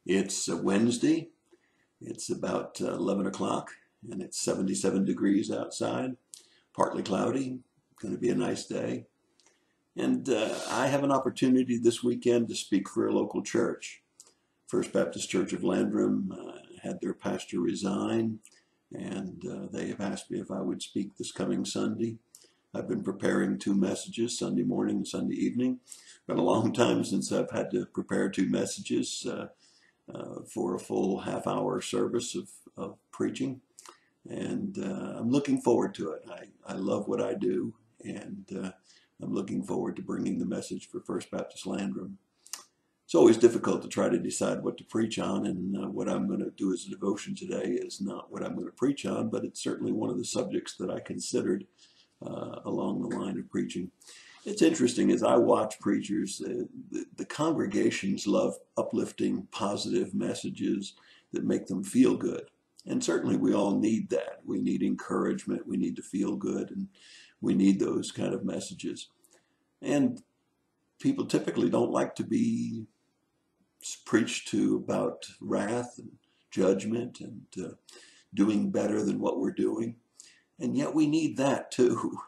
It's a Wednesday. It's about 11 o'clock and it's 77 degrees outside, partly cloudy. Going to be a nice day. And I have an opportunity this weekend to speak for a local church. First Baptist Church of Landrum had their pastor resign, and they have asked me if I would speak this coming Sunday. I've been preparing two messages, Sunday morning and Sunday evening. Been a long time since I've had to prepare two messages for a full half-hour service of preaching, and I'm looking forward to it. I love what I do, and I'm looking forward to bringing the message for First Baptist Landrum. It's always difficult to try to decide what to preach on, and what I'm going to do as a devotion today is not what I'm going to preach on, but it's certainly one of the subjects that I considered along the line of preaching. It's interesting as I watch preachers, the congregations love uplifting, positive messages that make them feel good. And certainly we all need that. We need encouragement. We need to feel good, and we need those kind of messages. And people typically don't like to be preached to about wrath and judgment and doing better than what we're doing. And yet we need that too.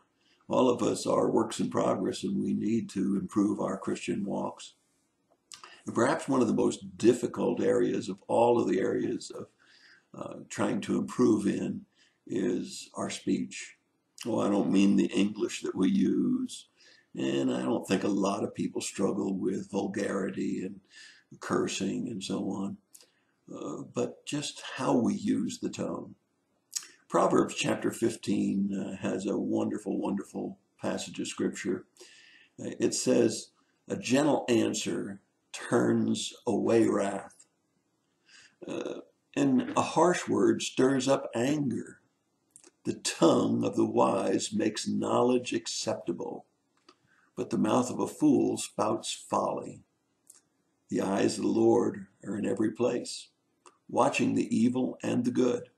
All of us are works in progress, and we need to improve our Christian walks. And perhaps one of the most difficult areas of all of the areas of trying to improve in is our speech. Oh, I don't mean the English that we use, and I don't think a lot of people struggle with vulgarity and cursing and so on, but just how we use the tongue. Proverbs chapter 15 has a wonderful, wonderful passage of scripture. It says, "A gentle answer turns away wrath, and a harsh word stirs up anger. The tongue of the wise makes knowledge acceptable, but the mouth of a fool spouts folly. The eyes of the Lord are in every place, watching the evil and the good.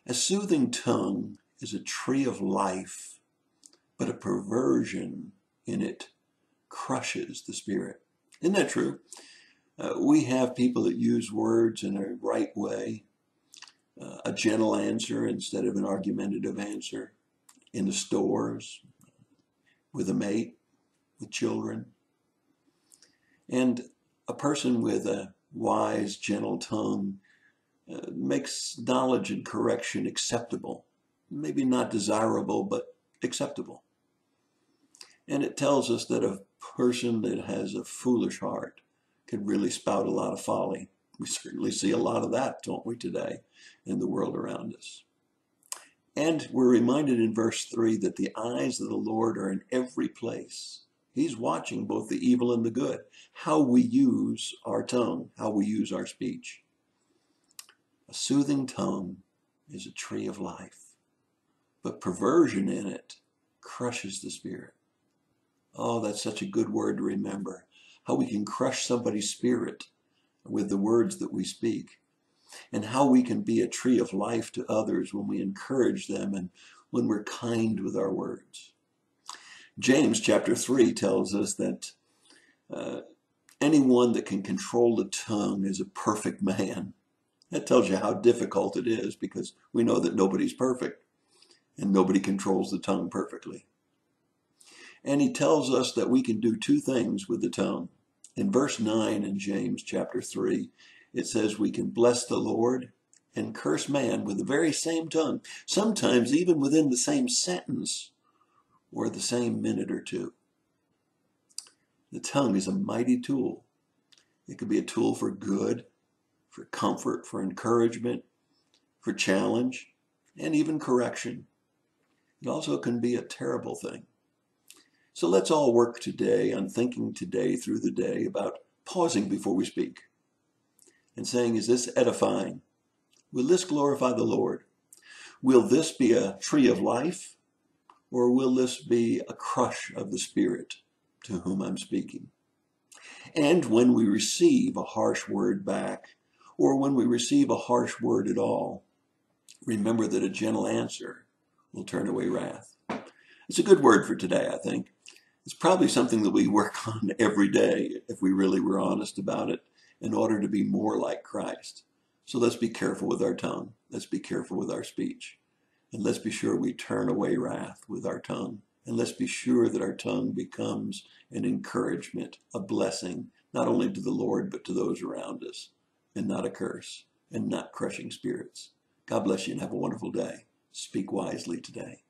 A soothing tongue is a tree of life, but a perversion in it crushes the spirit." Isn't that true? We have people that use words in a right way, a gentle answer instead of an argumentative answer, in the stores, with a mate, with children. And a person with a wise, gentle tongue makes knowledge and correction acceptable. Maybe not desirable, but acceptable. And it tells us that a person that has a foolish heart can really spout a lot of folly. We certainly see a lot of that, don't we, today in the world around us. And we're reminded in verse 3 that the eyes of the Lord are in every place. He's watching both the evil and the good, how we use our tongue, how we use our speech. A soothing tongue is a tree of life, but perversion in it crushes the spirit. Oh, that's such a good word to remember, how we can crush somebody's spirit with the words that we speak, and how we can be a tree of life to others when we encourage them and when we're kind with our words. James chapter 3 tells us that anyone that can control the tongue is a perfect man. That tells you how difficult it is, because we know that nobody's perfect and nobody controls the tongue perfectly. And he tells us that we can do two things with the tongue. In verse 9 in James chapter 3, it says we can bless the Lord and curse man with the very same tongue, sometimes even within the same sentence or the same minute or two. The tongue is a mighty tool. It could be a tool for good, for comfort, for encouragement, for challenge, and even correction. It also can be a terrible thing. So let's all work today on thinking today through the day about pausing before we speak and saying, is this edifying? Will this glorify the Lord? Will this be a tree of life, or will this be a crush of the spirit to whom I'm speaking? And when we receive a harsh word back, or when we receive a harsh word at all, remember that a gentle answer will turn away wrath. It's a good word for today, I think. It's probably something that we work on every day if we really were honest about it. in order to be more like Christ. So let's be careful with our tongue. Let's be careful with our speech. And let's be sure we turn away wrath with our tongue. And let's be sure that our tongue becomes an encouragement, a blessing, not only to the Lord, but to those around us, and not a curse, and not crushing spirits. God bless you and have a wonderful day. Speak wisely today.